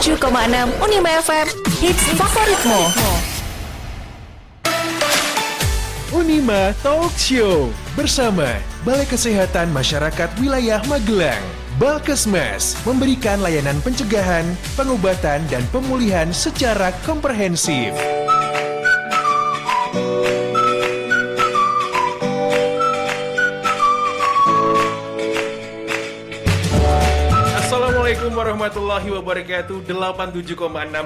87,6 Unima FM, hits favoritmu. Unima Talk Show bersama Balai Kesehatan Masyarakat Wilayah Magelang. Balkesmas memberikan layanan pencegahan, pengobatan, dan pemulihan secara komprehensif. Assalamualaikum warahmatullahi wabarakatuh. 87,6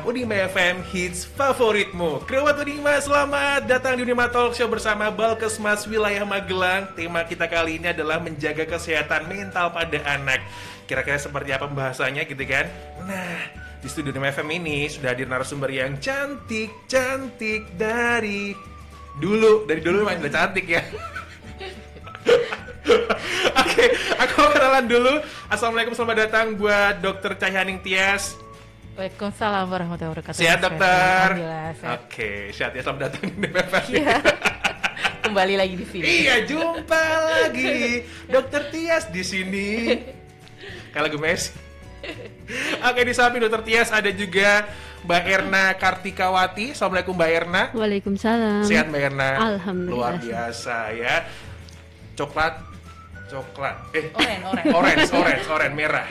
Unima FM, hits favoritmu. Kerabat Unima, selamat datang di Unima Talk Show bersama Balkesmas Wilayah Magelang. Tema kita kali ini adalah menjaga kesehatan mental pada anak. Kira-kira seperti apa pembahasannya gitu kan? Nah, di studio Unima FM ini sudah hadir narasumber yang cantik dari dulu memang udah cantik ya. Oke, aku mau kenalan dulu. Assalamualaikum, selamat datang buat Dr. Cahyaning Tias. Waalaikumsalam warahmatullahi wabarakatuh. Sehat dokter? Alhamdulillah sehat. Oke, sehat ya, selamat datang di BPF. Iya. Kembali lagi di sini. Iya, jumpa lagi Dr. Tias di sini. Kayak lagu Messi. Oke, di samping Dr. Tias ada juga Mbak Erna Kartikawati. Assalamualaikum Mbak Erna. Waalaikumsalam. Sehat Mbak Erna? Alhamdulillah. Luar biasa ya. Coklat. Orange, merah.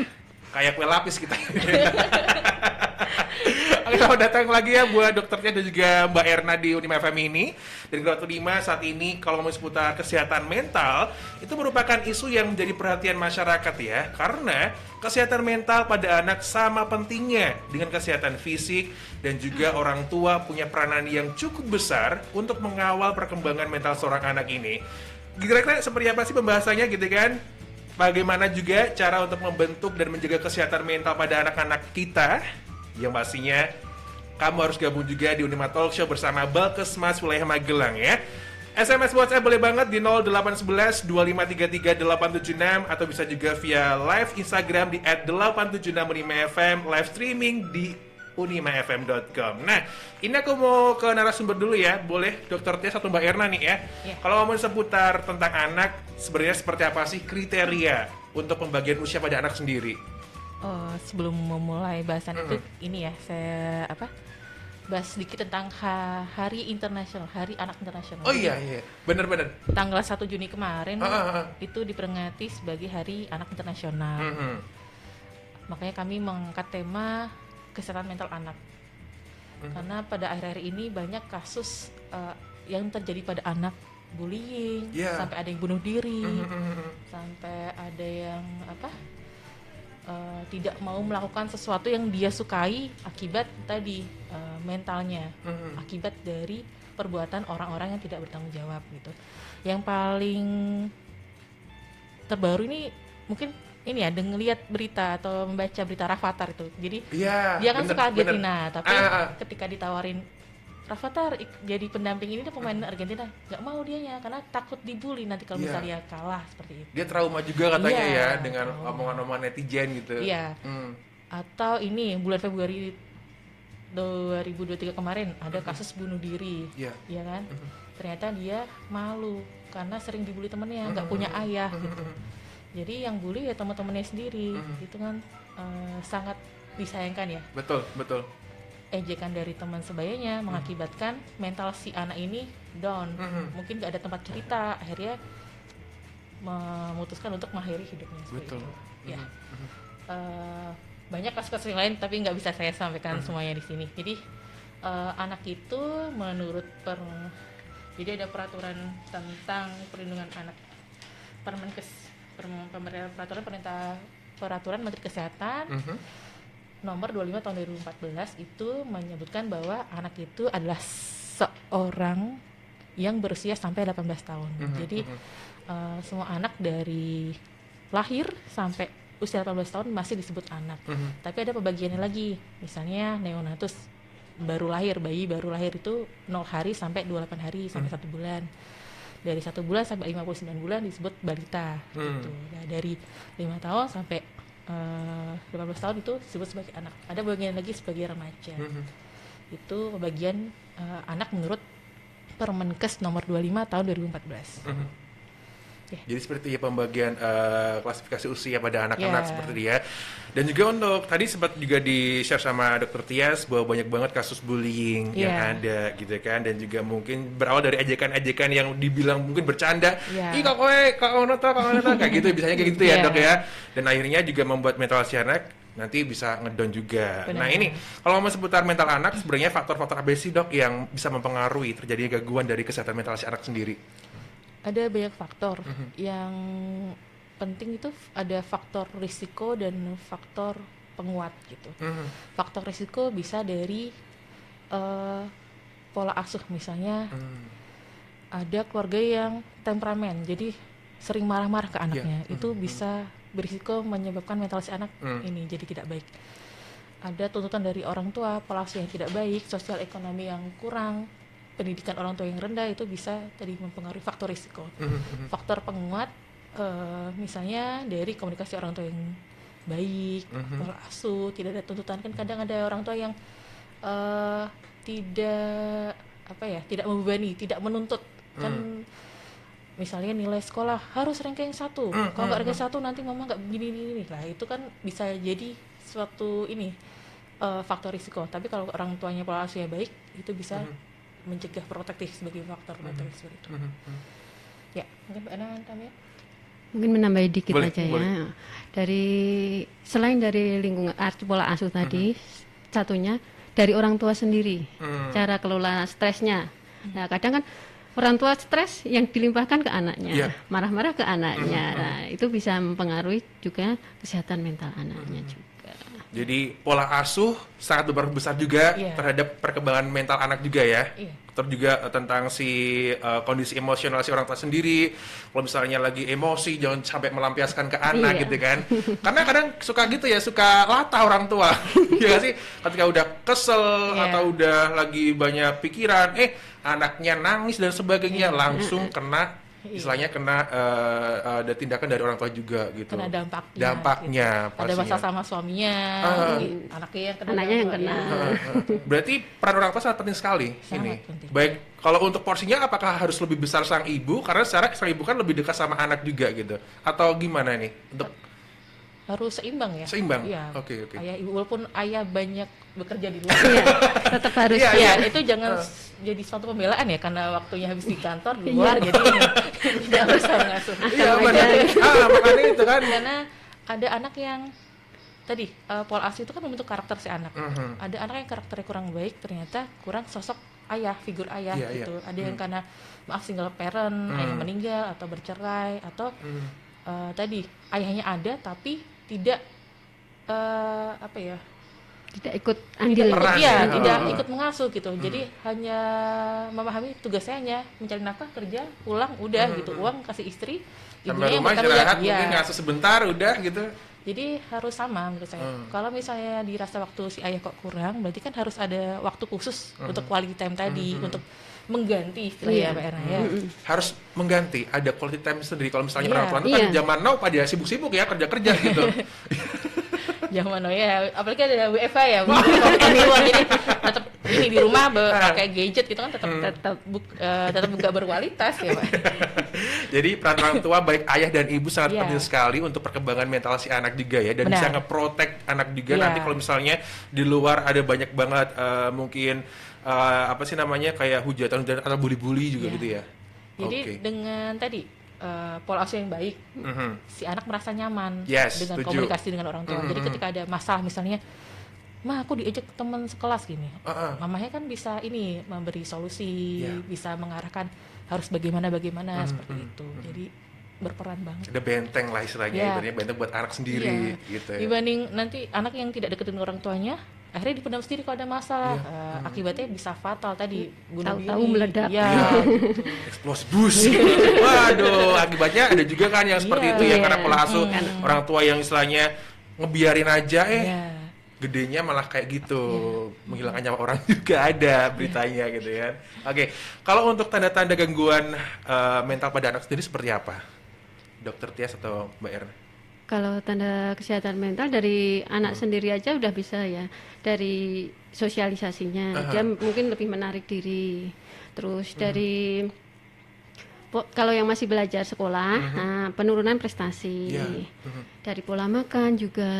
Kayak kue lapis kita. Oke, selamat datang lagi ya buat dokternya dan juga Mbak Erna di Unima FM ini. Dan Kerabat Unima saat ini kalau ngomong seputar kesehatan mental, itu merupakan isu yang menjadi perhatian masyarakat ya. Karena kesehatan mental pada anak sama pentingnya dengan kesehatan fisik, dan juga orang tua punya peranan yang cukup besar untuk mengawal perkembangan mental seorang anak ini. Kira-kira seperti apa sih pembahasannya gitu kan? Bagaimana juga cara untuk membentuk dan menjaga kesehatan mental pada anak-anak kita? Yang pastinya kamu harus gabung juga di Unima Talk Show bersama Balkesmas Wilayah Magelang ya. SMS WhatsApp boleh banget di 0811 2533 876 atau bisa juga via live Instagram di @876unimafm, live streaming di unimafm.com. Nah, ini aku mau ke narasumber dulu ya. Boleh Dr. Tias atau Mbak Erna nih ya. Kalau ngomongin seputar tentang anak, sebenarnya seperti apa sih kriteria untuk pembagian usia pada anak sendiri? Sebelum memulai bahasan itu, ini ya saya bahas sedikit tentang Hari Internasional, Hari Anak Internasional. Oh iya, benar-benar. Tanggal 1 Juni kemarin itu diperingati sebagai Hari Anak Internasional. Makanya kami mengangkat tema kesehatan mental anak. Karena pada akhir-akhir ini banyak kasus yang terjadi pada anak, bullying, sampai ada yang bunuh diri, sampai ada yang tidak mau melakukan sesuatu yang dia sukai akibat tadi mentalnya, akibat dari perbuatan orang-orang yang tidak bertanggung jawab gitu. Yang paling terbaru ini mungkin ini ya, ngelihat berita atau membaca berita Rafathar itu. Jadi dia kan suka Argentina, tapi ketika ditawarin Rafathar jadi pendamping ini, dia pemain Argentina, nggak mau dianya karena takut dibully nanti kalau misalnya kalah seperti itu. Dia trauma juga katanya ya dengan omongan-omongan netizen gitu. Iya. Atau ini bulan Februari 2023 kemarin ada kasus bunuh diri, ya kan? Ternyata dia malu karena sering dibully temennya, nggak punya ayah gitu. Jadi yang bully ya teman-temannya sendiri, itu kan sangat disayangkan ya. Betul. Ejekan dari teman sebayanya mengakibatkan mental si anak ini down, mungkin gak ada tempat cerita, akhirnya memutuskan untuk mengakhiri hidupnya. Betul. Ya. Banyak kasus-kasus yang lain tapi nggak bisa saya sampaikan semuanya di sini. Jadi anak itu menurut jadi ada peraturan tentang perlindungan anak, peraturan Menteri Kesehatan nomor 25 tahun 2014 itu menyebutkan bahwa anak itu adalah seorang yang berusia sampai 18 tahun. Jadi semua anak dari lahir sampai usia 18 tahun masih disebut anak. Tapi ada pembagiannya lagi. Misalnya neonatus, bayi baru lahir itu 0 hari sampai 28 hari sampai 1 bulan. Dari 1 bulan sampai 59 bulan disebut balita gitu. Nah, dari 5 tahun sampai 18 tahun itu disebut sebagai anak. Ada bagian lagi sebagai remaja. Itu bagian anak menurut Permenkes nomor 25 tahun 2014. Oke. Jadi seperti ya pembagian klasifikasi usia pada anak-anak Ya. seperti dia. Dan juga untuk tadi sempat juga di-share sama Dokter Tias bahwa banyak banget kasus bullying yang Ya. ada gitu kan, dan juga mungkin berawal dari ejekan-ejekan yang dibilang mungkin bercanda. Ya. Ih kak ono kayak gitu, biasanya kayak gitu ya, Ya. Dok ya. Dan akhirnya juga membuat mental si anak nanti bisa ngedown juga. Benar. Nah ini kalau ngomong seputar mental anak, sebenarnya faktor-faktor apa sih Dok yang bisa mempengaruhi terjadinya gangguan dari kesehatan mental si anak sendiri? Ada banyak faktor yang penting itu ada faktor risiko dan faktor penguat gitu. Faktor risiko bisa dari pola asuh misalnya ada keluarga yang temperamen jadi sering marah-marah ke anaknya itu bisa berisiko menyebabkan mental si anak ini jadi tidak baik. Ada tuntutan dari orang tua, pola asuh yang tidak baik, sosial ekonomi yang kurang, pendidikan orang tua yang rendah itu bisa tadi mempengaruhi faktor risiko. Faktor penguat misalnya dari komunikasi orang tua yang baik, pola asuh, tidak ada tuntutan. Kan kadang ada orang tua yang tidak membebani, tidak menuntut kan. Misalnya nilai sekolah harus ranking 1, kalau nggak ranking 1 nanti mama nggak begini lah, itu kan bisa jadi suatu faktor risiko. Tapi kalau orang tuanya pola asuhnya baik itu bisa mencegah protektif sebagai faktor protektif itu. Ya, mungkin Mbak Ana tambahin? Mungkin menambah dikit Boleh, aja ya. boleh. Selain dari lingkungan arti pola asuh tadi, satunya dari orang tua sendiri, cara kelola stresnya. Nah, kadang kan orang tua stres yang dilimpahkan ke anaknya, Iya. marah-marah ke anaknya. Nah, itu bisa mempengaruhi juga kesehatan mental anaknya juga. Jadi pola asuh sangat berpengaruh besar juga Iya. terhadap perkembangan mental anak juga ya. Iya. Terus juga tentang si kondisi emosional si orang tua sendiri. Kalau misalnya lagi emosi jangan sampai melampiaskan ke anak Iya. gitu kan. Karena kadang suka gitu ya, suka latah orang tua. Iya nggak sih? Ketika udah kesel Iya. atau udah lagi banyak pikiran, anaknya nangis dan sebagainya, langsung kena istilahnya kena ada tindakan dari orang tua juga gitu. Kena dampaknya. Dampaknya gitu. Ada pastinya. masalah sama suaminya, anaknya yang kena. Anaknya yang dampak, kena. ya. Berarti peran orang tua sangat penting sekali Sangat ini. penting. Baik, kalau untuk porsinya apakah harus lebih besar sang ibu karena secara sang ibu kan lebih dekat sama anak juga gitu. Atau gimana nih? Untuk Harus seimbang ya. Seimbang? Iya. Oke. Ayah ibu walaupun ayah banyak bekerja di luar. Iya, tetap harus Iya, Ya, itu jangan jadi suatu pembelaan ya karena waktunya habis di kantor di luar jadi tidak bisa mengasuh. Iya, benar. Makanya itu kan. Karena ada anak yang tadi pola asuh itu kan membentuk karakter si anak. Ada anak yang karakternya kurang baik, ternyata kurang sosok ayah, figur ayah Iya, gitu. Ada yang karena maaf single parent, ayah meninggal atau bercerai atau tadi ayahnya ada tapi tidak tidak ikut andil. Peran Iya, ya. tidak ikut mengasuh gitu. Jadi hanya memahami tugas saya hanya mencari nafkah, kerja, pulang, udah gitu. Uang kasih istri, Sampai ibunya yang rumah bertanggung istirahat jawab. Iya. mungkin ngasuh sebentar udah gitu. Jadi harus sama menurut saya. Kalau misalnya dirasa waktu si ayah kok kurang, berarti kan harus ada waktu khusus untuk quality time tadi, untuk mengganti istilahnya Iya. Mbak Erna ya. Harus mengganti, ada quality time sendiri. Kalau misalnya Iya. orang tua itu kan Iya. zaman now pada sibuk-sibuk ya, kerja-kerja gitu. Zaman ya, apalagi ada WFH ya, bukan di luar jadi tetap ini di rumah pakai gadget gitu kan tetap juga berkualitas ya Pak. Jadi peran orang tua baik ayah dan ibu sangat Iya. penting sekali untuk perkembangan mental si anak juga ya, dan Benar. bisa nge-protect anak juga. Iya. Nanti kalau misalnya di luar ada banyak banget mungkin kayak hujatan atau bully-bully juga Iya. gitu ya. Jadi Oke. dengan tadi pola asuh yang baik, Mhm. si anak merasa nyaman Yes, dengan setuju. komunikasi dengan orang tua. Jadi ketika ada masalah misalnya, "Ma, aku diajak teman sekelas gini." Mamanya kan bisa memberi solusi, Iya. bisa mengarahkan harus bagaimana seperti itu. Jadi berperan banget. Ada benteng lah istilahnya, Iya. ibaratnya benteng buat anak sendiri Iya. gitu ya. Dibanding nanti anak yang tidak deketin orang tuanya, akhirnya dipendam sendiri kalau ada masalah. Iya. Akibatnya bisa fatal tadi, bunuh diri. Tahu-tahu meledak. Iya. Eksplosif bus. Waduh, akibatnya ada juga kan yang seperti Iya. itu ya, karena Iya. pola asuh orang tua yang istilahnya ngebiarin aja Iya. gedenya malah kayak gitu, menghilangkan nyawa orang juga ada beritanya gitu ya. Oke, kalau untuk tanda-tanda gangguan mental pada anak sendiri seperti apa, Dokter Tias atau Mbak Erna? Kalau tanda kesehatan mental dari anak sendiri aja udah bisa ya, dari sosialisasinya dia mungkin lebih menarik diri, terus dari Kalau yang masih belajar sekolah, nah, penurunan prestasi. Iya. Dari pola makan juga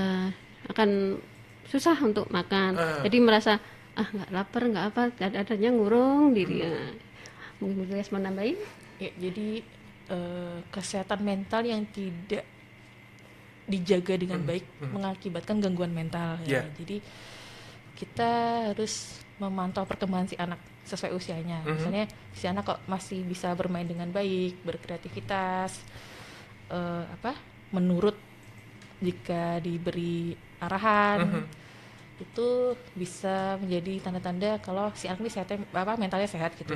akan susah untuk makan. Jadi merasa nggak lapar, nggak apa, dadanya ngurung diri. Mungkin Bu Julius mau nambahin? Ya, jadi kesehatan mental yang tidak dijaga dengan baik mengakibatkan gangguan mental. Ya. Jadi kita harus memantau perkembangan si anak sesuai usianya. Misalnya si anak kok masih bisa bermain dengan baik, berkreativitas, menurut jika diberi arahan, itu bisa menjadi tanda-tanda kalau si anak ini mentalnya sehat gitu.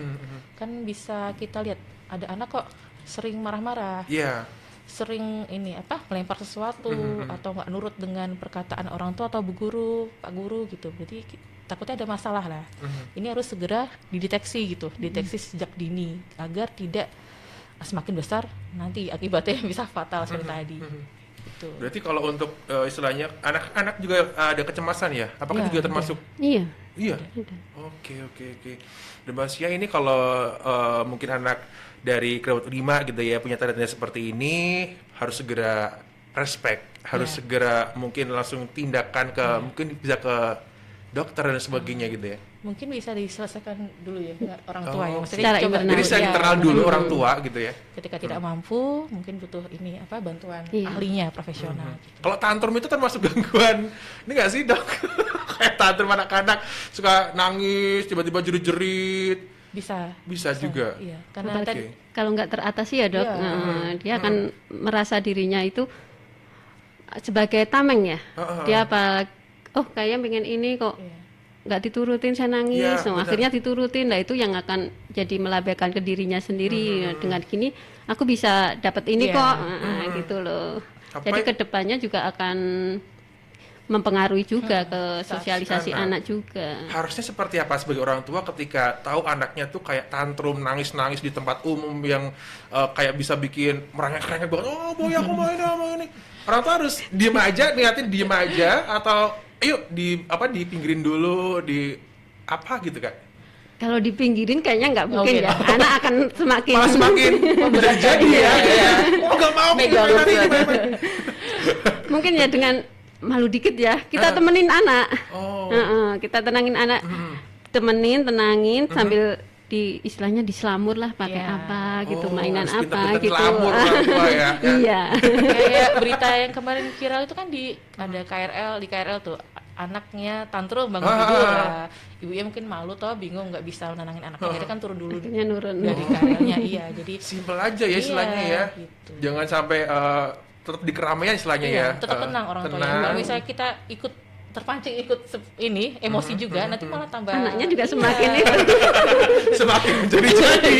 Kan bisa kita lihat ada anak kok sering marah-marah, sering melempar sesuatu atau nggak nurut dengan perkataan orang tua atau bu guru, pak guru gitu. Jadi takutnya ada masalah lah. Ini harus segera dideteksi gitu, deteksi sejak dini agar tidak semakin besar nanti akibatnya bisa fatal seperti tadi. Gitu. Berarti kalau untuk istilahnya anak-anak juga ada kecemasan ya? Apakah juga termasuk? Iya. Iya. Oke. Dan Mbak Sia ini kalau mungkin anak dari kelompok 5 gitu ya punya tanda-tanda seperti ini harus segera respect, harus segera mungkin langsung tindakan ke mungkin bisa ke dokter dan sebagainya gitu ya. Mungkin bisa diselesaikan dulu ya orang tua ya. Maksudnya secara coba internal. Jadi saya internal dulu orang tua gitu ya. Ketika tidak mampu, mungkin butuh bantuan ahlinya profesional. Gitu. Kalau tantrum itu termasuk gangguan ini nggak sih dok? Kayak tantrum anak-anak suka nangis, tiba-tiba jerit-jerit. Bisa juga. Iya, karena kalau nggak teratasi ya dok, dia akan merasa dirinya itu sebagai tameng ya. Dia kayak pengen ini kok nggak diturutin, saya nangis. Akhirnya diturutin, nah itu yang akan jadi melabaikan ke dirinya sendiri. Dengan gini aku bisa dapat ini kok, gitu loh. Jadi kedepannya juga akan mempengaruhi juga ke sosialisasi anak juga. Harusnya seperti apa sebagai orang tua ketika tahu anaknya tuh kayak tantrum, nangis-nangis di tempat umum yang kayak bisa bikin merengek-rengek banget, boy aku mau ini. Orang tua harus diem aja, niatin diem aja, atau ayo dipinggirin dulu, gitu kan? Kalau dipinggirin kayaknya nggak mungkin ya. Anak akan semakin jadi ya. Nggak mau mungkin ya dengan malu dikit ya. Kita temenin anak. Kita tenangin anak. Temenin, tenangin sambil istilahnya diselamur lah pakai apa gitu, mainan apa gitu. Ya. Iya. Kayak berita yang kemarin viral itu kan di KRL tuh anaknya tantrum bangun tidur lah. Ibunya mungkin malu bingung nggak bisa nenangin anaknya. Jadi kan turun dulu dari KRL-nya. Iya, jadi simpel aja ya istilahnya ya. Gitu. Jangan sampai tetap di keramaian istilahnya ya. Tetap tenang orang tuanya. Kalau misalnya kita terpancing ikut emosi juga, nanti malah tambah anaknya juga semakin semakin menjadi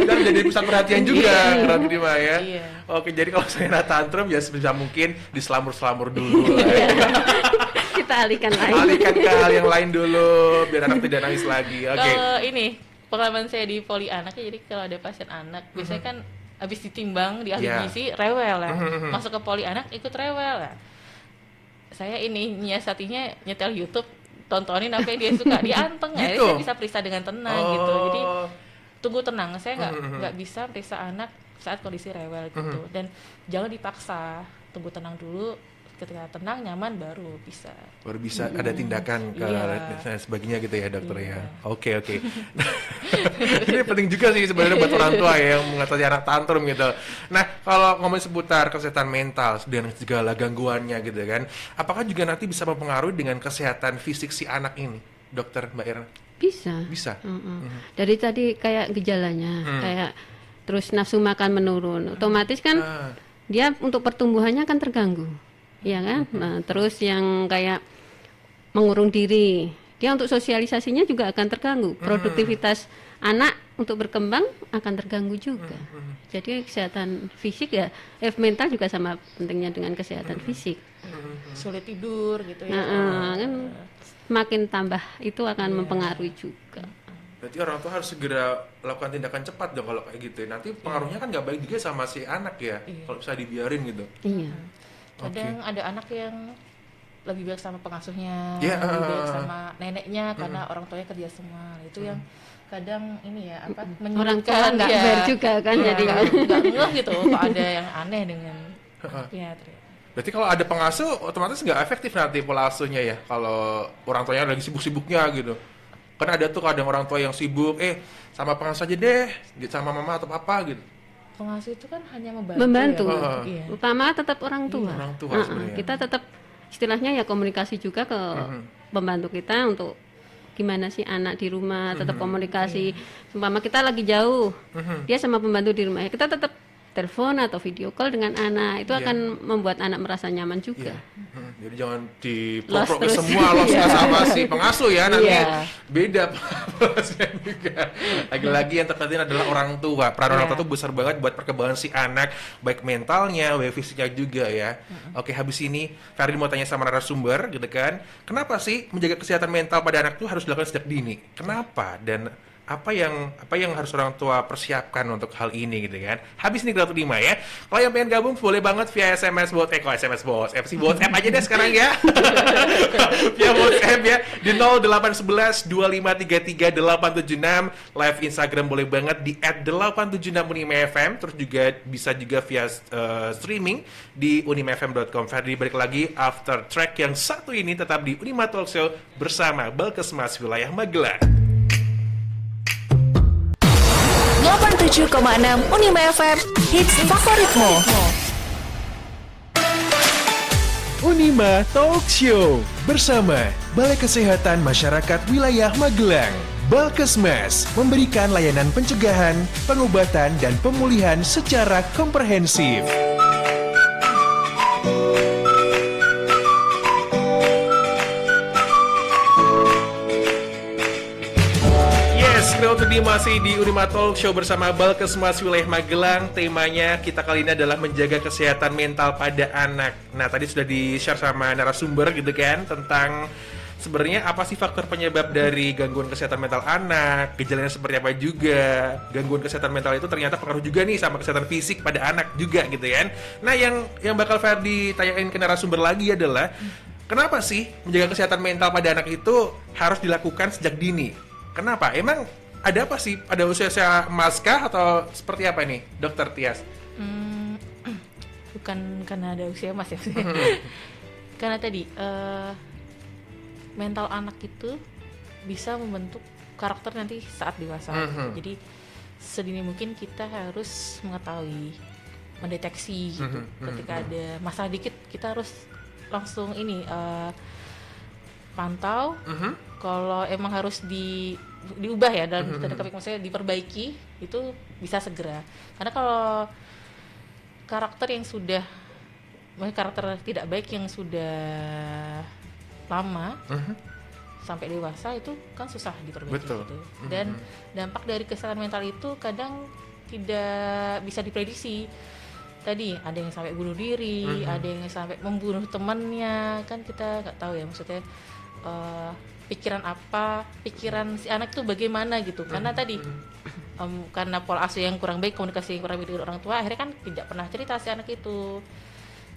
dan jadi pusat perhatian juga berarti di ya. Oke, jadi kalau saya tantrum ya sebisa mungkin diselamur dulu lah. Kita alihkan ke hal yang lain dulu biar anak tidak nangis lagi. Oke. Kalau pengalaman saya di poli anak ya, jadi kalau ada pasien anak biasanya kan habis ditimbang di ahli gizi rewel lah. Masuk ke poli anak ikut rewel lah. Saya nyiasatinya nyetel YouTube, tontonin apa yang dia suka, dia anteng gitu. Saya bisa periksa dengan tenang gitu. Jadi tunggu tenang, saya nggak bisa periksa anak saat kondisi rewel gitu. Dan jangan dipaksa, tunggu tenang dulu. Ketika tenang, nyaman baru bisa ada tindakan ke dan sebagainya gitu ya dokter ya. Oke. Ini penting juga sih sebenarnya buat orang tua ya yang mengatasi anak tantrum gitu. Nah, kalau ngomong seputar kesehatan mental dan segala gangguannya gitu kan, apakah juga nanti bisa mempengaruhi dengan kesehatan fisik si anak ini, dokter Mbak Erna? Bisa. Dari tadi kayak gejalanya, kayak terus nafsu makan menurun, otomatis kan dia untuk pertumbuhannya akan terganggu. Ya kan, nah, terus yang kayak mengurung diri, dia untuk sosialisasinya juga akan terganggu. Produktivitas anak untuk berkembang akan terganggu juga. Jadi kesehatan fisik mental juga sama pentingnya dengan kesehatan fisik. Sulit tidur gitu ya. Kan makin tambah itu akan mempengaruhi juga. Berarti orang tua harus segera lakukan tindakan cepat dong kalau kayak gitu. Nanti pengaruhnya kan nggak baik juga sama si anak ya, kalau bisa dibiarin gitu. Iya. Kadang ada anak yang lebih baik sama pengasuhnya, Ya, lebih baik sama neneknya karena orang tuanya kerja semua. Itu yang kadang ini ya apa Orang tua menyulitkan nggak ya. aware juga kan, Iya, jadinya. nggak ngeh gitu kok ada yang aneh dengan anaknya ternyata. Berarti kalau ada pengasuh otomatis nggak efektif nanti pola asuhnya ya kalau orang tuanya lagi sibuk-sibuknya gitu. Kan ada tuh kadang orang tua yang sibuk, sama pengasuh aja deh, gitu sama mama atau papa gitu. Pengasuh itu kan hanya membantu. Membantu. Ya, Oh. iya. Utama tetap orang tua. Orang tua Heeh, sebenarnya. kita tetap istilahnya ya komunikasi juga ke pembantu kita untuk gimana sih anak di rumah, tetap komunikasi. Seumpama kita lagi jauh, dia sama pembantu di rumah, ya kita tetap telepon atau video call dengan anak. Itu Iya. akan membuat anak merasa nyaman juga. Jadi jangan diproprok Los ke terus. semua los sama si pengasuh ya, nanti Iya. beda polanya juga. Lagi-lagi yang terpenting adalah orang tua. Peran orang tua itu besar banget buat perkembangan si anak, baik mentalnya, baik fisiknya juga ya. Oke, habis ini Ferdi mau tanya sama narasumber gitu kan. Kenapa sih menjaga kesehatan mental pada anak itu harus dilakukan sejak dini? Kenapa? Dan apa yang harus orang tua persiapkan untuk hal ini gitu kan. Habis ini Gratu 5 ya. Kalau yang pengen gabung boleh banget via SMS bot SMS bot FC WhatsApp aja deh sekarang ya. Via WhatsApp ya di 0811 2533 876. Live Instagram boleh banget di @876unimfm, terus juga bisa juga via streaming di unimfm.com. Ferdi balik lagi after track yang satu ini tetap di Unima Talk Show bersama Balkesmas Wilayah Magelang. 87,6 Unima FM, hits favoritmu. Unima Talk Show bersama Balai Kesehatan Masyarakat Wilayah Magelang. Balkesmas memberikan layanan pencegahan, pengobatan, dan pemulihan secara komprehensif. Yes, Gratu 5 masih di Unima Talk Show bersama Balkesmas Wilayah Magelang. Temanya kita kali ini adalah menjaga kesehatan mental pada anak. Nah, tadi sudah di-share sama narasumber gitu kan tentang sebenarnya apa sih faktor penyebab dari gangguan kesehatan mental anak, gejalanya seperti apa juga. Gangguan kesehatan mental itu ternyata pengaruh juga nih sama kesehatan fisik pada anak juga gitu kan. Nah, yang bakal Ferdi tanyain ke narasumber lagi adalah kenapa sih menjaga kesehatan mental pada anak itu harus dilakukan sejak dini? Kenapa? Emang ada apa sih? Ada usia maskah atau seperti apa nih, Dokter Tias? Bukan karena ada usia mas ya. Karena tadi mental anak itu bisa membentuk karakter nanti saat dewasa. Jadi sedini mungkin kita harus mengetahui, mendeteksi gitu. Ketika ada masalah dikit kita harus langsung ini pantau. Kalau emang harus diubah ya dalam tanda kutip, maksudnya diperbaiki, itu bisa segera. Karena kalau karakter yang sudah, karakter tidak baik yang sudah lama sampai dewasa itu kan susah diperbaiki. Betul. Gitu. Dan dampak dari kesehatan mental itu kadang tidak bisa diprediksi. Tadi ada yang sampai bunuh diri, ada yang sampai membunuh temannya, kan kita nggak tahu ya, maksudnya pikiran si anak itu bagaimana gitu. Karena tadi karena pola asuh yang kurang baik, komunikasi yang kurang baik dengan orang tua, akhirnya kan tidak pernah cerita si anak itu,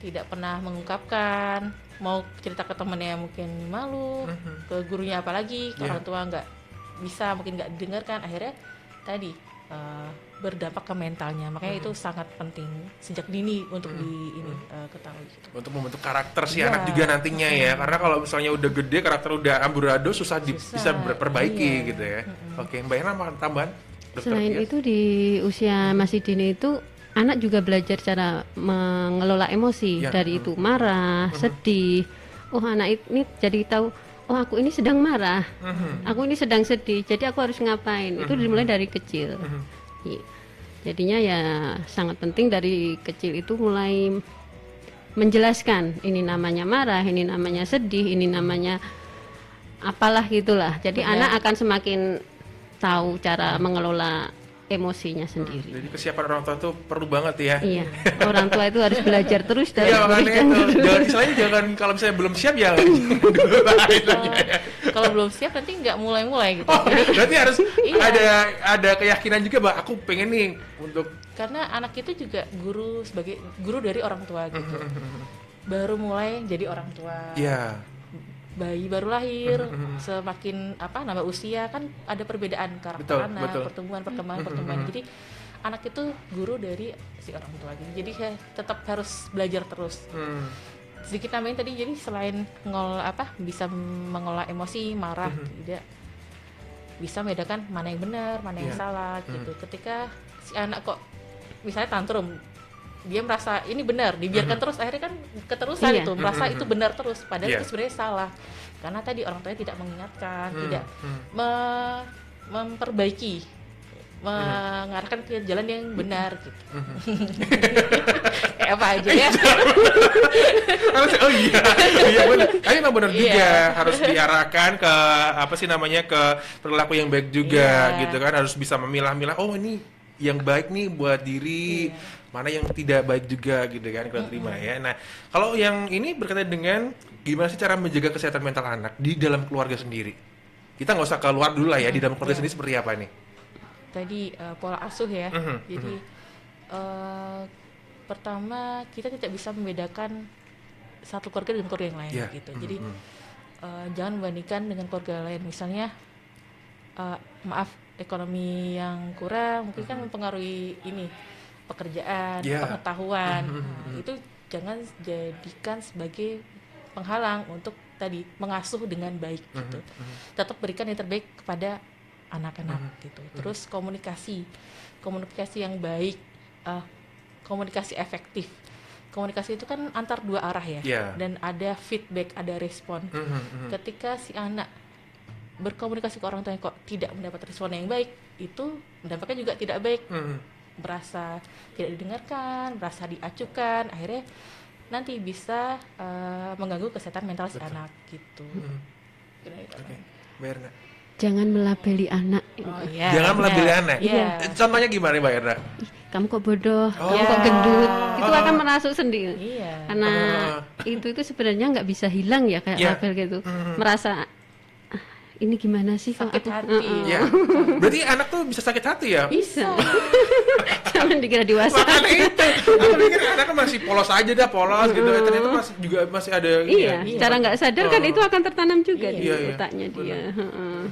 tidak pernah mengungkapkan, mau cerita ke temannya mungkin malu, ke gurunya apalagi, ke orang tua nggak bisa, mungkin nggak didengarkan, akhirnya tadi berdampak ke mentalnya. Makanya itu sangat penting sejak dini untuk ketahui gitu. Untuk membentuk karakter si anak juga nantinya ya. Karena kalau misalnya udah gede, karakter udah amburadul, susah. Bisa diperbaiki gitu ya. Oke, Mbak Yana mau tambahan? Dokter Selain Tias? itu di usia masih dini itu anak juga belajar cara mengelola emosi. Ya. Dari itu marah, sedih. Oh, anak ini jadi tahu, oh aku ini sedang marah, aku ini sedang sedih, jadi aku harus ngapain. Itu dimulai dari kecil. Jadinya ya sangat penting dari kecil itu mulai menjelaskan ini namanya marah, ini namanya sedih, ini namanya apalah gitulah. Jadi anak akan semakin tahu cara mengelola emosinya sendiri. Jadi kesiapan orang tua tuh perlu banget ya. Iya, orang tua itu harus belajar terus dari Iya, makanya itu. Jangan kalau misalnya belum siap ya dulu lah istilahnya ya. Kalau belum siap nanti nggak mulai-mulai gitu. Oh, berarti harus Iya. ada keyakinan juga, Mbak. Aku pengen nih untuk Karena anak itu juga sebagai guru dari orang tua gitu. baru mulai jadi orang tua. Iya. Bayi baru lahir, semakin nambah usia kan ada perbedaan karakter Betul, anak, betul. pertumbuhan. Jadi anak itu guru dari si orang tua gitu. Jadi saya tetap harus belajar terus. Sedikit nambahin tadi, jadi selain bisa mengolah emosi, marah, tidak bisa membedakan mana yang benar, mana yang salah gitu. Ketika si anak kok misalnya tantrum, dia merasa ini benar, dibiarkan terus, akhirnya kan keterusan Iya. itu merasa itu benar terus, padahal Iya. itu sebenarnya salah karena tadi orang tuanya tidak mengingatkan, tidak memperbaiki, mengarahkan ke jalan yang benar gitu. Kayak apa aja ya. Oh iya, iya benar. Tapi memang benar juga Iya. harus diarahkan ke ke perilaku yang baik juga Iya. gitu kan, harus bisa memilah-milah. Oh ini yang baik nih buat diri, mana yang tidak baik juga gitu kan kalau terima ya. Nah kalau yang ini berkaitan dengan gimana sih cara menjaga kesehatan mental anak di dalam keluarga sendiri. Kita nggak usah keluar dulu lah ya, di dalam keluarga sendiri seperti apa nih? Tadi pola asuh ya. Jadi pertama kita tidak bisa membedakan satu keluarga dengan keluarga yang lain Iya. gitu. Jadi jangan membandingkan dengan keluarga lain. Misalnya maaf, ekonomi yang kurang mungkin kan mempengaruhi ini pekerjaan, Iya. pengetahuan. Itu jangan jadikan sebagai penghalang untuk tadi mengasuh dengan baik gitu. Tetap berikan yang terbaik kepada anak-anak gitu. Terus komunikasi yang baik, komunikasi efektif. Komunikasi itu kan antar dua arah ya, Iya. dan ada feedback, ada respon. Ketika si anak berkomunikasi ke orang tuanya kok tidak mendapat respon yang baik, itu dampaknya juga tidak baik. Merasa tidak didengarkan, merasa diacuhkan, akhirnya nanti bisa mengganggu kesehatan mental si anak gitu. Kira-kira. Oke, Mbak Erna. Jangan melabeli anak. Oh, iya, Jangan melabeli benar. anak. Iya. Contohnya gimana Mbak Erna? Kamu kok bodoh, kamu Iya. kok gendut. Itu akan merasuk sendiri. Iya. Karena itu sebenarnya nggak bisa hilang ya kayak Iya. label gitu. Merasa ini gimana sih kalau Sakit aku hati. Ya, berarti anak tuh bisa sakit hati ya? bisa. Jangan dikira dewasa. Makanya itu, aku pikir anak kan masih polos aja dah, polos gitu. Ternyata masih ada ini Iya, ya. secara nggak sadar kan itu akan tertanam juga di Iya, iya. otaknya dia. Heeh.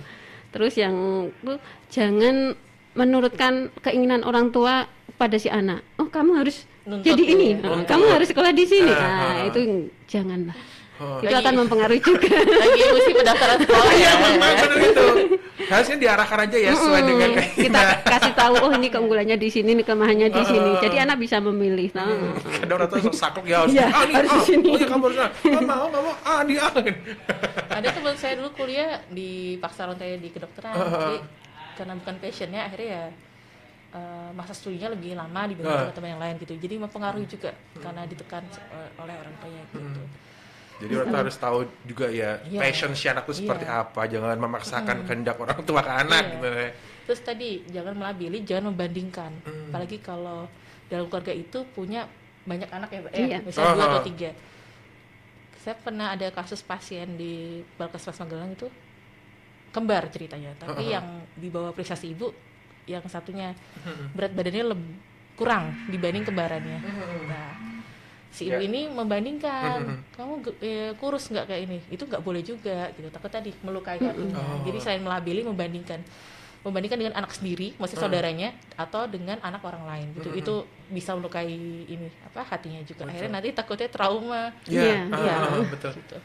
Terus yang tuh jangan menurutkan keinginan orang tua pada si anak. Oh, kamu harus Nuntut jadi ya. ini. Nuntut. Kamu harus sekolah di sini. Ah, Nah, itu janganlah. Oh. Itu Lagi- akan mempengaruhi juga. Lagi emosi pendaftaran sekolah Iya, ya. memang benar itu. Harusnya diarahkan aja ya sesuai dengan Kita keinginan. kasih tahu, oh ini keunggulannya di sini, ini kelemahannya di sini. Jadi anak bisa memilih. Nah, Kadang orang tuh saklek ya harus. Iya, Ini, harus di sini. Oh ya kamu harus. Nggak mau. Dia. Ada teman saya dulu kuliah di paksa lontai di kedokteran, jadi karena bukan passionnya akhirnya ya masa studinya lebih lama dibanding teman-teman yang lain gitu. Jadi mempengaruhi juga karena ditekan oleh orang tuanya gitu. Jadi orang tuh harus tahu juga ya Iya. passion si anak tuh seperti apa. Jangan memaksakan kehendak orang tua ke anak Iya. gitu ya. Terus tadi jangan melabeli, jangan membandingkan. Apalagi kalau dalam keluarga itu punya banyak anak ya, Pak, ya? Iya. Misalnya 2 atau Oh. 3. Saya pernah ada kasus pasien di Balkesmas Magelang itu kembar ceritanya, tapi yang di bawah prestasi ibu, yang satunya berat badannya kurang dibanding kembarannya. Nah, si ibu ini membandingkan, kamu kurus nggak kayak ini, itu nggak boleh juga gitu, takut tadi melukai hatinya. Jadi selain melabeli, membandingkan dengan anak sendiri, maksudnya saudaranya, atau dengan anak orang lain gitu, itu bisa melukai ini hatinya juga. Akhirnya nanti takutnya trauma. Iya, Iya. betul. Gitu.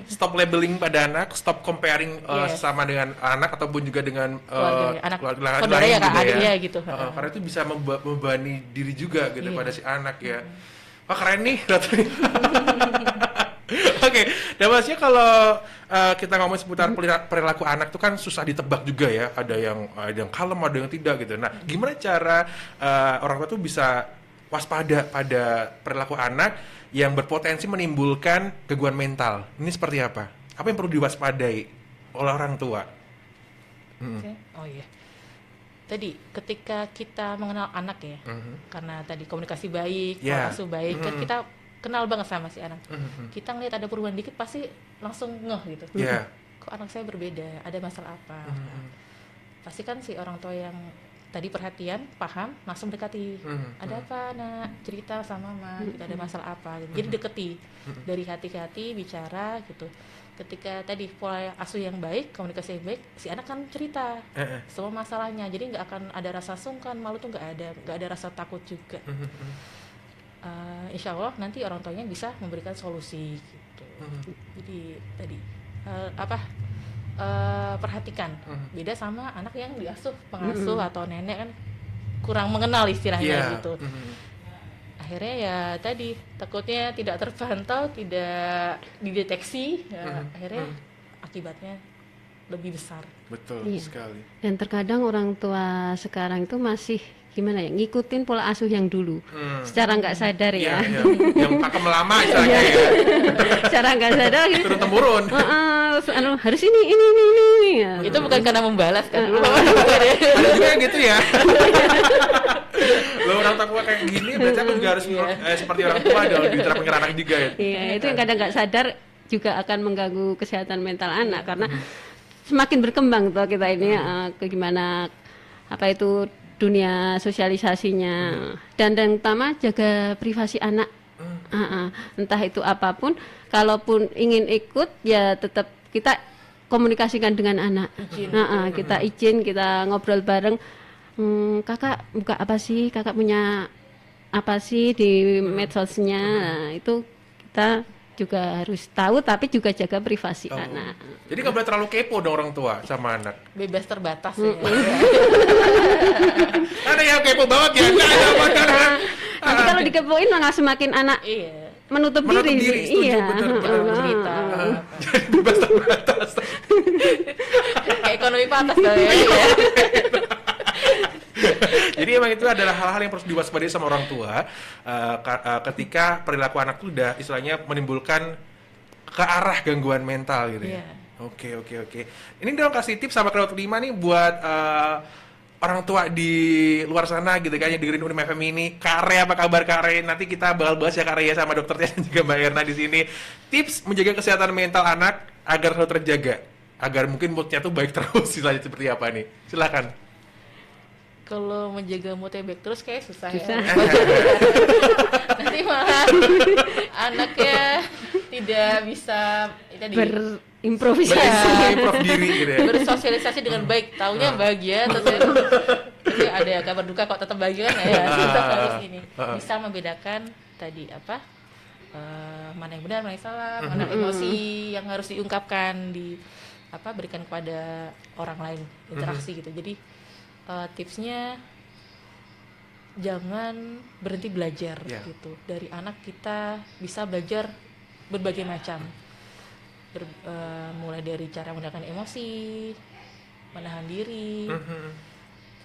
Stop labeling pada anak, stop comparing Yes. sesama dengan anak ataupun juga dengan Keluarga, anak keluarga saudara lain ya, Kak, gitu adiknya gitu. Karena itu bisa membebani diri juga gitu Iya. pada si anak ya. Wah keren nih. Oke, dan maksudnya kalau kita ngomong seputar perilaku anak tuh kan susah ditebak juga ya. Ada yang kalem, ada yang tidak gitu. Nah, gimana cara orang tua tuh bisa waspada pada perilaku anak yang berpotensi menimbulkan gangguan mental? Ini seperti apa? Apa yang perlu diwaspadai oleh orang tua? Oke. Oh iya. Tadi ketika kita mengenal anak ya, karena tadi komunikasi baik, Yeah. pola asuh baik, kan kita kenal banget sama si anak. Kita ngeliat ada perubahan dikit pasti langsung ngeh gitu. Iya. Kok anak saya berbeda? Ada masalah apa? Nah, pasti kan si orang tua yang tadi perhatian, paham, langsung dekati. Ada apa nak? Cerita sama mama, gitu, ada masalah apa gitu. Jadi deketi dari hati ke hati, bicara gitu. Ketika tadi pola asuh yang baik, komunikasi yang baik, si anak kan cerita semua masalahnya. Jadi nggak akan ada rasa sungkan, malu tuh nggak ada rasa takut juga. Insya Allah nanti orang tuanya bisa memberikan solusi gitu. Jadi tadi perhatikan. Beda sama anak yang diasuh pengasuh atau nenek kan kurang mengenal istilahnya gitu. Akhirnya ya tadi takutnya tidak terpantau, tidak dideteksi, akhirnya akibatnya lebih besar. Betul sekali. Dan terkadang orang tua sekarang itu masih gimana ya, ngikutin pola asuh yang dulu secara nggak sadar ya. Yang pakem lama istilahnya ya. Secara nggak sadar gitu. Turun temurun. Harus ini ya. Itu bukan karena membalas kan dulu. Ada juga yang gitu ya. Lo orang tua kayak gini berarti aku juga harus seperti orang tua dong, diterapkan ke anak juga ya. Iya, itu yang kadang nggak sadar juga akan mengganggu kesehatan mental anak karena semakin berkembang tuh kita ini ke gimana apa itu dunia sosialisasinya dan yang utama jaga privasi anak. Entah itu apapun, kalaupun ingin ikut ya tetap kita komunikasikan dengan anak. Kita izin, kita ngobrol bareng. Kakak buka apa sih? Kakak punya apa sih di medsosnya? Nah, itu kita juga harus tahu, tapi juga jaga privasi anak. Jadi nggak boleh terlalu kepo dong orang tua sama anak. Bebas terbatas ya. Ada yang kepo banget ya. Nanti kalau dikepoin malah semakin anak menutup diri. Setuju, Iya. benar. Cerita. Jadi bebas terbatas. Kayak ekonomi patas kali ya. Jadi emang itu adalah hal-hal yang harus diwaspadai sama orang tua ketika perilaku anak itu udah istilahnya menimbulkan ke arah gangguan mental gitu ya. Oke. Ini dong kasih tips sama Kedokter Dima nih buat orang tua di luar sana gitu kan yang dengerin Unim FM ini. Kare, apa kabar Kare? Nanti kita bakal bahas ya Kare ya sama dokternya dan juga Mbak Erna di sini. Tips menjaga kesehatan mental anak agar selalu terjaga, agar mungkin moodnya tuh baik terus istilahnya seperti apa nih? Silakan. Kalau menjaga moodnya baik terus kayak susah. Ya. Nanti malah anaknya tidak bisa berimprovisasi, diri gitu ya. Bersosialisasi dengan baik, taunya bahagia terus ada kabar duka kok tetap bahagia kan ya. Kita harus ini bisa membedakan tadi mana yang benar, mana yang salah, mana emosi yang harus diungkapkan berikan kepada orang lain, interaksi gitu. Jadi tipsnya jangan berhenti belajar gitu. Dari anak kita bisa belajar berbagai macam. Mulai dari cara menggunakan emosi, menahan diri.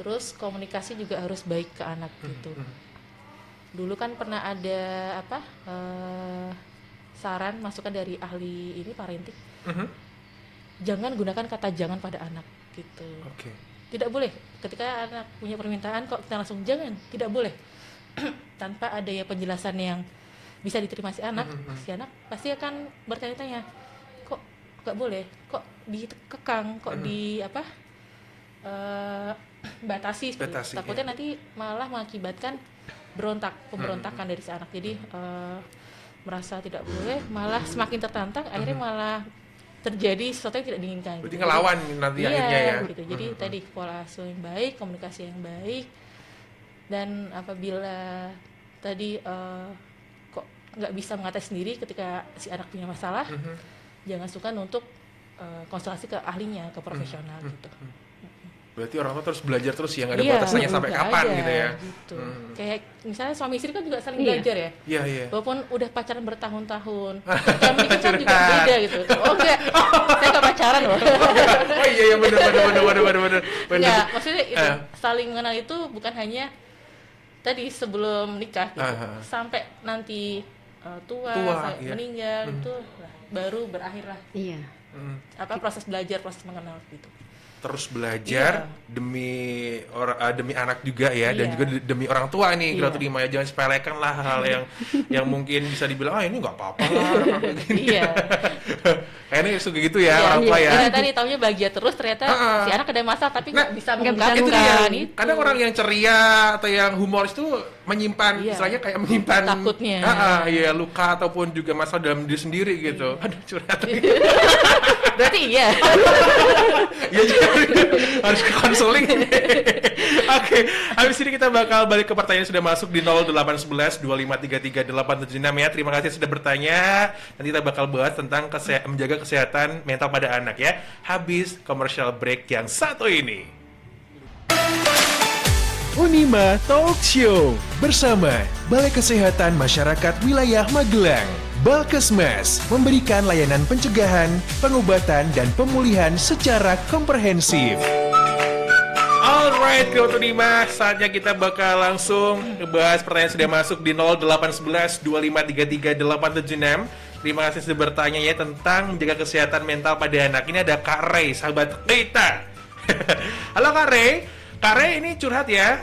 Terus komunikasi juga harus baik ke anak gitu. Dulu kan pernah ada saran masukan dari ahli ini parenting. Jangan gunakan kata jangan pada anak gitu. Tidak boleh ketika anak punya permintaan kok kita langsung jangan, tidak boleh. Tanpa ada ya penjelasan yang bisa diterima si anak pasti akan bertanya-tanya, kok nggak boleh, kok dikekang, kok batasi. Takutnya nanti malah mengakibatkan pemberontakan dari si anak. Jadi merasa tidak boleh, malah semakin tertantang, akhirnya malah terjadi sesuatu yang tidak diinginkan. Berarti ngelawan nanti akhirnya ya. Gitu. Jadi tadi pola asuh yang baik, komunikasi yang baik, dan apabila tadi kok nggak bisa mengatasi sendiri ketika si anak punya masalah, jangan sukar untuk konsultasi ke ahlinya, ke profesional gitu. Berarti orang tua terus belajar terus ya, nggak ada batasannya sampai kapan gitu ya. Gitu. Kayak misalnya suami istri kan juga saling belajar ya. Iya. Walaupun udah pacaran bertahun-tahun, yang menikah kan juga beda gitu. Oh enggak, saya nggak pacaran loh. Oh iya benar. Enggak, maksudnya itu saling mengenal itu bukan hanya tadi sebelum nikah gitu, sampai nanti tua meninggal itu baru berakhir lah. Iya. Proses belajar, proses mengenal gitu. terus belajar demi anak juga ya, dan Iya. juga demi orang tua nih. Iya. Kita terima ya, jangan sepelekan lah hal yang mungkin bisa dibilang ini nggak apa-apa lah. Iya. Kayaknya suka gitu ya orang tua ya. Ternyata nih taunya bahagia terus, ternyata si anak ada masalah tapi nggak bisa nggak bisa Itu mengungkapkan dia. itu. Kadang orang yang ceria atau yang humoris itu menyimpan, Iya. istilahnya kayak menyimpan Takutnya. iya, luka ataupun juga masalah dalam diri sendiri gitu. Aduh, curhat. Berarti iya. Ya juga harus ke konseling. Oke, habis ini kita bakal balik ke pertanyaan yang sudah masuk di 0811 2533 876 ya. Terima kasih sudah bertanya. Nanti kita bakal bahas tentang menjaga kesehatan mental pada anak ya. Habis commercial break yang satu ini. Unima Talk Show bersama Balai Kesehatan Masyarakat Wilayah Magelang. Balkesmas memberikan layanan pencegahan, pengobatan, dan pemulihan secara komprehensif. Alright, Kau Lima, saatnya kita bakal langsung ngebahas pertanyaan yang sudah masuk di 0811 2533 876. Terima kasih sudah bertanya ya tentang menjaga kesehatan mental pada anak. Ini ada Kak Ray, sahabat kita. Halo Kak Ray. Kak Ray ini curhat ya,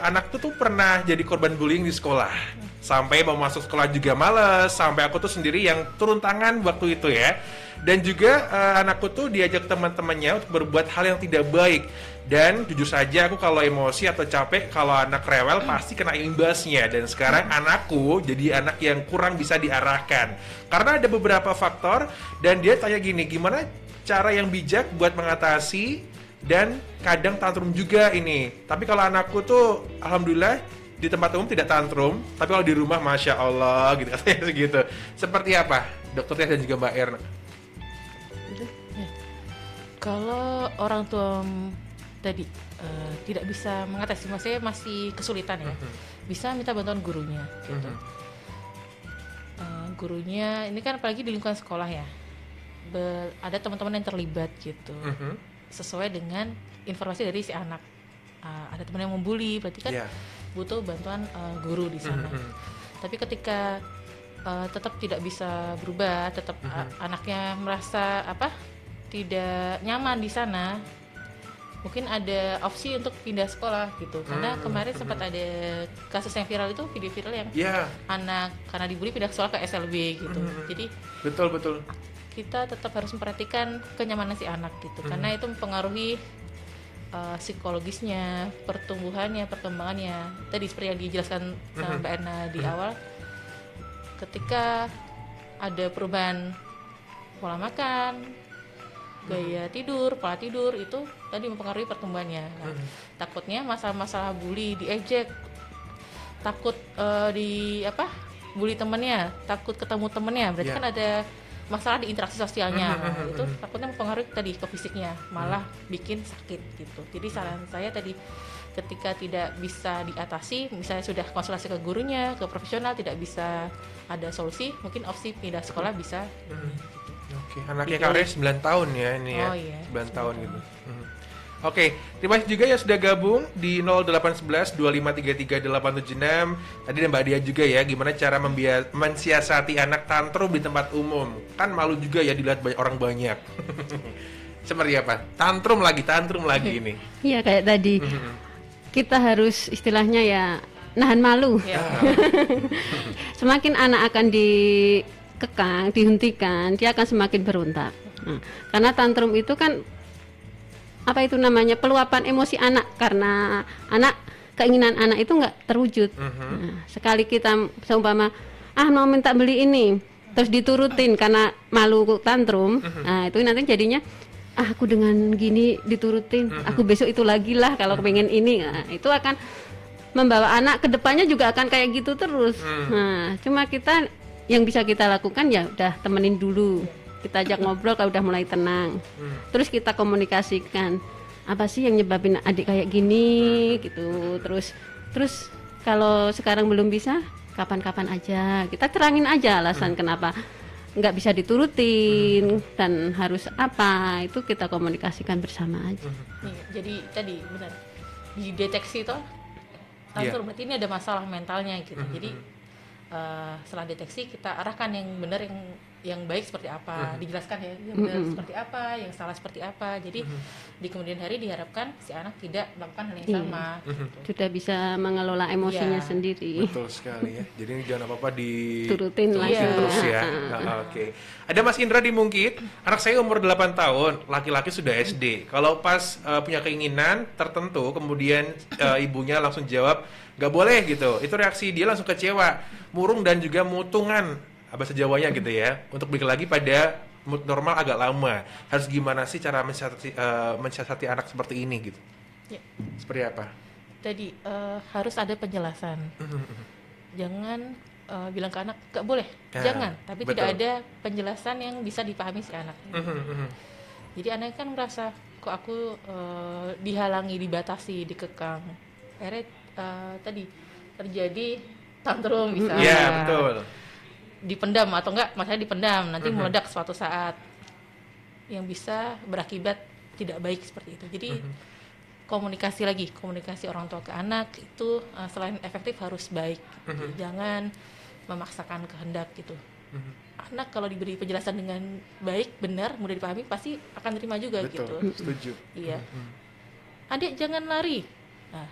anak tuh pernah jadi korban bullying di sekolah. Sampai mau masuk sekolah juga males, sampai aku tuh sendiri yang turun tangan waktu itu ya. Dan juga anakku tuh diajak teman-temannya untuk berbuat hal yang tidak baik. Dan jujur saja aku kalau emosi atau capek, kalau anak rewel pasti kena imbasnya. Dan sekarang anakku jadi anak yang kurang bisa diarahkan. Karena ada beberapa faktor, dan dia tanya gini, gimana cara yang bijak buat mengatasi, dan kadang tantrum juga ini. Tapi kalau anakku tuh alhamdulillah di tempat umum tidak tantrum, tapi kalau di rumah Masya Allah gitu katanya segitu. Seperti apa Dokter Tia dan juga Mbak Erna? Kalau orang tua tadi tidak bisa mengatasi, maksudnya masih kesulitan ya, bisa minta bantuan gurunya gitu. Gurunya ini kan apalagi di lingkungan sekolah ya, ada teman-teman yang terlibat gitu, sesuai dengan informasi dari si anak. Ada teman yang membuli, berarti kan butuh bantuan guru di sana. Tapi ketika tetap tidak bisa berubah, tetap anaknya merasa tidak nyaman di sana, mungkin ada opsi untuk pindah sekolah gitu. Karena kemarin sempat ada kasus yang viral itu, video viral yang anak karena dibully pindah sekolah ke SLB gitu. Jadi betul kita tetap harus memperhatikan kenyamanan si anak gitu, karena itu mempengaruhi psikologisnya, pertumbuhannya, perkembangannya. Tadi seperti yang dijelaskan sama Mbak Erna di awal, ketika ada perubahan pola makan, gaya tidur, pola tidur, itu tadi mempengaruhi pertumbuhannya. Nah, takutnya masalah-masalah bully, diejek, takut bully temennya, takut ketemu temennya, berarti kan ada masalah di interaksi sosialnya. Nah, itu takutnya mempengaruhi tadi ke fisiknya, malah bikin sakit gitu. Jadi saran saya tadi, ketika tidak bisa diatasi, misalnya sudah konsultasi ke gurunya, ke profesional, tidak bisa ada solusi, mungkin opsi pindah sekolah bisa. Oke, anaknya Kak Ray 9 tahun ya ini ya. Oh, iya, 9 tahun gitu. Oke, terima kasih juga yang sudah gabung di 0811 2533 876. Tadi ada Mbak Dia juga ya, gimana cara mensiasati anak tantrum di tempat umum. Kan malu juga ya dilihat orang banyak. Seperti apa? Tantrum lagi ini. Iya, kayak tadi. Kita harus istilahnya ya nahan malu. Ya. Semakin anak akan dikekang, dihentikan, dia akan semakin berontak. Nah, karena tantrum itu kan peluapan emosi anak, karena keinginan anak itu nggak terwujud. Nah, sekali kita seumpama mau minta beli ini, terus diturutin karena malu tantrum, nah itu nanti jadinya aku dengan gini diturutin, aku besok itu lagi lah kalau pengen ini. Nah, itu akan membawa anak kedepannya juga akan kayak gitu terus. Nah, cuma kita yang bisa kita lakukan ya udah temenin dulu, kita ajak ngobrol kalau udah mulai tenang, terus kita komunikasikan apa sih yang nyebabin adik kayak gini gitu. Terus kalau sekarang belum bisa, kapan-kapan aja kita terangin aja alasan kenapa nggak bisa diturutin dan harus apa, itu kita komunikasikan bersama aja. Jadi tadi benar dideteksi toh tantrum, berarti ini ada masalah mentalnya gitu. Jadi setelah deteksi kita arahkan yang benar, yang yang baik seperti apa, dijelaskan ya, yang benar seperti apa, yang salah seperti apa. Jadi di kemudian hari diharapkan si anak tidak melakukan hal yang sama. Sudah bisa mengelola emosinya Iya. sendiri. Betul sekali ya. Jadi ini jangan apa-apa Turutin langsung. terus ya. Nah, oke. Ada Mas Indra di Mungkit. Anak saya umur 8 tahun, laki-laki sudah SD. Kalau pas punya keinginan tertentu, kemudian ibunya langsung jawab, nggak boleh gitu. Itu reaksi dia langsung kecewa, murung dan juga mutungan. Bahasa Jawanya gitu ya. Untuk balik lagi pada mood normal agak lama. Harus gimana sih cara mensiasati anak seperti ini gitu? Ya. Seperti apa? Tadi harus ada penjelasan. Jangan bilang ke anak nggak boleh, Ya, jangan. Tapi betul. tidak ada penjelasan yang bisa dipahami si anak. Jadi anak kan merasa kok aku dihalangi, dibatasi, dikekang. Akhirnya tadi terjadi tantrum bisa. Iya, betul. Dipendam atau enggak, maksudnya dipendam nanti meledak suatu saat yang bisa berakibat tidak baik seperti itu. Jadi komunikasi orang tua ke anak itu selain efektif harus baik. Jangan memaksakan kehendak gitu. Anak kalau diberi penjelasan dengan baik, benar, mudah dipahami pasti akan terima juga gitu. Betul, setuju. Iya. Adik jangan lari. Nah,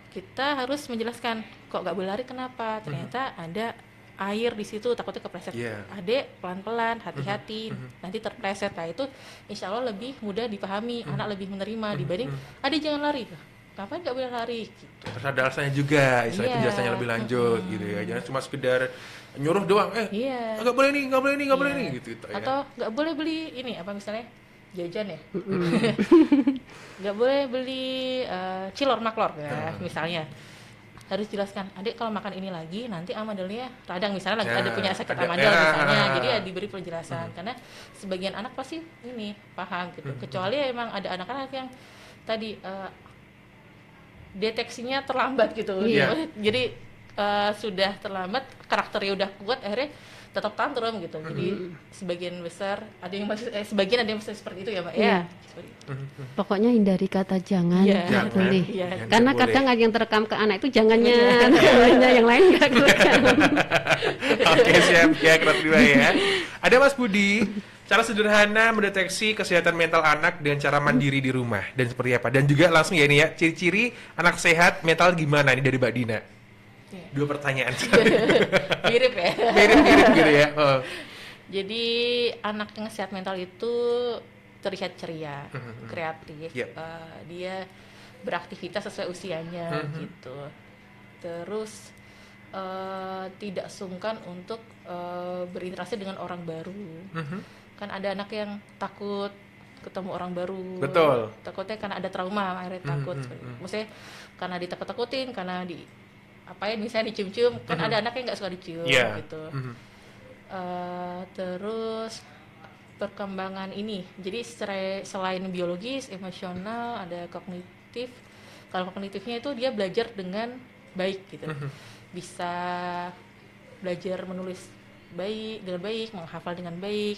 kita harus menjelaskan kok nggak boleh lari kenapa? Ternyata ada air di situ, takutnya kepleset. Iya. Adek pelan-pelan, hati-hati, nanti terpleset. Nah itu insya Allah lebih mudah dipahami, anak lebih menerima dibanding adek jangan lari. Kapan nggak boleh lari? Gitu. Terus ada alasannya juga, istilahnya Iya. penjelasannya lebih lanjut gitu ya. Jangan cuma sekedar nyuruh doang, Iya. nggak boleh nih, nggak boleh nih, nggak boleh Iya. nih gitu ya. Atau nggak boleh beli ini apa misalnya jajan ya? Nggak boleh beli cilor maklor ya misalnya. Harus jelaskan, adik kalau makan ini lagi nanti amadalnya radang misalnya lagi Ya, ada punya sakit ada- amadal ya. misalnya, jadi ya diberi penjelasan karena sebagian anak pasti ini paham gitu, kecuali emang ada anak-anak yang tadi deteksinya terlambat gitu, Iya. jadi sudah terlambat, karakternya udah kuat, akhirnya tetap tantrum gitu. Jadi sebagian besar ada yang masih sebagian ada yang masih seperti itu ya Mbak ya. Seperti itu. Pokoknya hindari kata jangan, Iya. nggak Jangan. boleh. Iya. Jangan, Karena nggak kadang boleh. ada yang terekam ke anak itu jangannya, yang lain nggak kerekam. Oke, siap ya, kerat dua ya. Ada Mas Budi, cara sederhana mendeteksi kesehatan mental anak dengan cara mandiri di rumah dan seperti apa? Dan juga langsung ya ini ya, ciri-ciri anak sehat mental gimana nih dari Mbak Dina? Iya. 2 pertanyaan. Mirip ya. Mirip-mirip gitu ya. Oh. Jadi anak yang sehat mental itu terlihat ceria, kreatif, Yep. dia beraktivitas sesuai usianya gitu. Terus tidak sungkan untuk berinteraksi dengan orang baru. Kan ada anak yang takut ketemu orang baru. Betul. Takutnya karena ada trauma, akhirnya takut. Maksudnya karena ditakut-takutin, karena apain misalnya dicium-cium, kan ada anak yang nggak suka dicium Iya. gitu. Terus perkembangan ini, jadi selain biologis, emosional, ada kognitif. Kalau kognitifnya itu dia belajar dengan baik gitu, bisa belajar menulis dengan baik, menghafal dengan baik.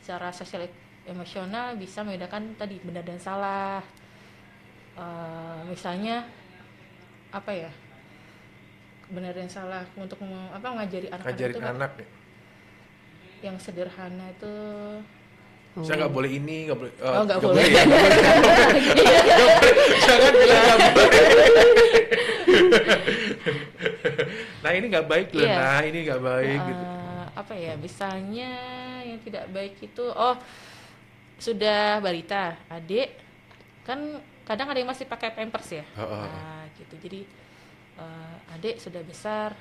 Secara sosial emosional bisa membedakan tadi benar dan salah. Misalnya apa ya, benar dan salah untuk mengajari anak-anak Ngajarin itu kan anak ya. yang sederhana itu Saya nggak boleh ini, nggak boleh. nggak boleh. Ya, nggak boleh. Jangan bilang nggak boleh. Nah ini nggak baik loh. Iya. Nah ini nggak baik gitu. Apa ya, misalnya yang tidak baik itu sudah balita, adik kan kadang ada yang masih pakai pampers ya. Nah gitu, jadi adik sudah besar,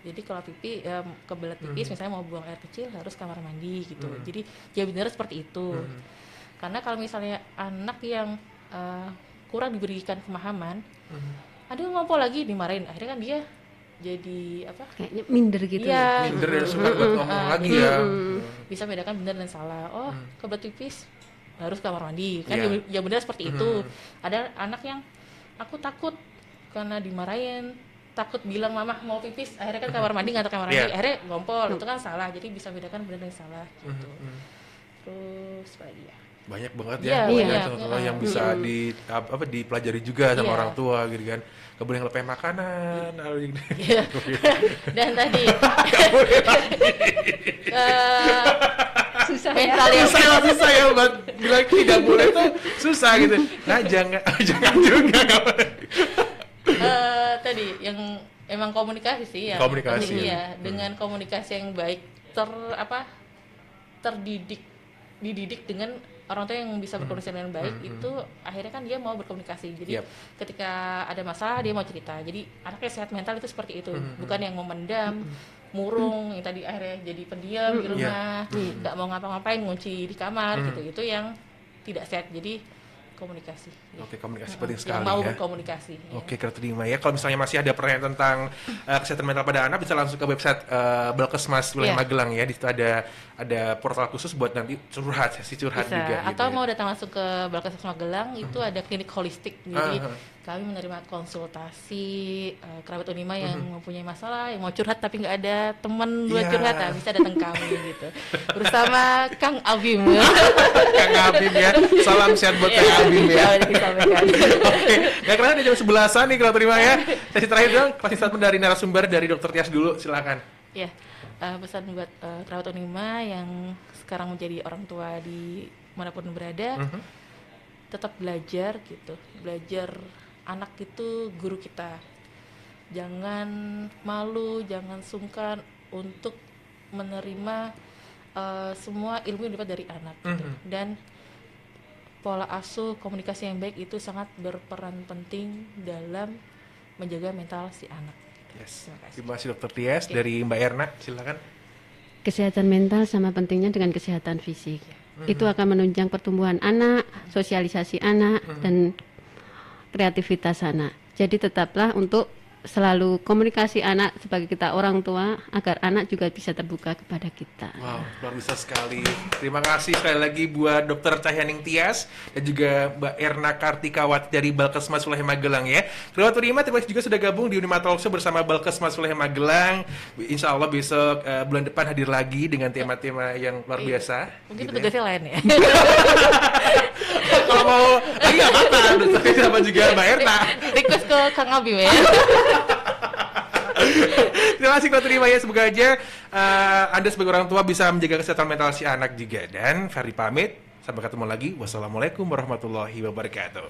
jadi kalau pipi kebelet pipis misalnya mau buang air kecil harus kamar mandi gitu. Jadi ya benar seperti itu. Karena kalau misalnya anak yang kurang diberikan pemahaman, ada yang ngompol lagi dimarahin, akhirnya kan dia jadi apa? Kayaknya minder gitu. Iya, Minder dan suka buat ngomong lagi ya. bisa membedakan benar dan salah. Kebelet pipis harus kamar mandi kan, Iya. ya benar seperti itu. Ada anak yang aku takut karena dimarahin, takut bilang mama mau pipis, akhirnya kan kamar mandi, ngantar kamar mandi, Iya. akhirnya ngompol. Itu kan salah, jadi bisa bedakan benar dan salah gitu. Terus apa lagi ya? banyak banget Iya, ya, iya. banyak contoh-contoh yang bisa dipelajari juga sama Iya. orang tua gitu kan. Gak boleh ngelepeh makanan. Iya. Dan tadi Susah ya. mental yang susah ya buat bilang tidak boleh tuh susah gitu. Nah jangan juga nggak boleh. tadi yang emang komunikasi sih ya. Komunikasi, penting, ya. ya. Dengan komunikasi yang baik dididik dengan orang tua yang bisa berkomunikasi dengan baik itu akhirnya kan dia mau berkomunikasi. Jadi Yap. ketika ada masalah dia mau cerita. Jadi anaknya sehat mental itu seperti itu, bukan yang memendam, murung yang tadi akhirnya jadi pendiam di rumah, nggak mau ngapa-ngapain, ngunci di kamar gitu. Itu yang tidak sehat. Jadi komunikasi. Oke, komunikasi penting Yang sekali mau ya. berkomunikasi. Ya. Oke, Kak Terima ya. Kalau misalnya masih ada pertanyaan tentang kesehatan mental pada anak, bisa langsung ke website Balkesmas Wilayah Iya. Magelang ya. Di situ ada portal khusus buat nanti sesi curhat Bisa. juga. Atau gitu mau datang langsung ke Balkesmas Magelang, itu ada klinik holistik. Jadi kami menerima konsultasi kerabat Unima yang mempunyai masalah, yang mau curhat tapi nggak ada teman buat Iya. curhat, nah, bisa datang kami gitu. Bersama Kang Abim. Kang Abim ya. Salam sehat buat Kang Abim ya. Bisa disampaikan. Oke, nggak kerasa udah jam 11-an nih kalau Terima ya. Sesi terakhir dong, pasti statement dari narasumber dari Dokter Tias dulu, silakan. Ya, pesan buat kerabat Unima yang sekarang menjadi orang tua di manapun berada, tetap belajar gitu. Belajar, anak itu guru kita. Jangan malu, jangan sungkan untuk menerima semua ilmu yang dapat dari anak gitu. Dan pola asuh komunikasi yang baik itu sangat berperan penting dalam menjaga mental si anak. Yes. Terima kasih. Terima kasih Dokter Tias dari Mbak Erna, silakan. Kesehatan mental sama pentingnya dengan kesehatan fisik. Itu akan menunjang pertumbuhan anak, sosialisasi anak, dan kreativitas anak. Jadi tetaplah untuk selalu komunikasi anak sebagai kita orang tua agar anak juga bisa terbuka kepada kita. Wow, luar biasa sekali. Terima kasih sekali lagi buat Dr. Cahyaning Tias dan juga Mbak Erna Kartikawati dari Balkesmas Wilayah Magelang ya. Kerabat Unima, terima kasih juga sudah gabung di Unima Talk Show bersama Balkesmas Wilayah Magelang. Insya Allah besok bulan depan hadir lagi dengan tema-tema yang luar biasa. Mungkin gitu tugasnya lain ya. Kalau mau lagi nggak apa-apa, sama juga Mbak Erna. Request ke Kang Abim ya. Terima kasih kalau terima ya. Semoga aja Anda sebagai orang tua bisa menjaga kesehatan mental si anak juga. Dan Ferdi pamit. Sampai ketemu lagi. Wassalamualaikum warahmatullahi wabarakatuh.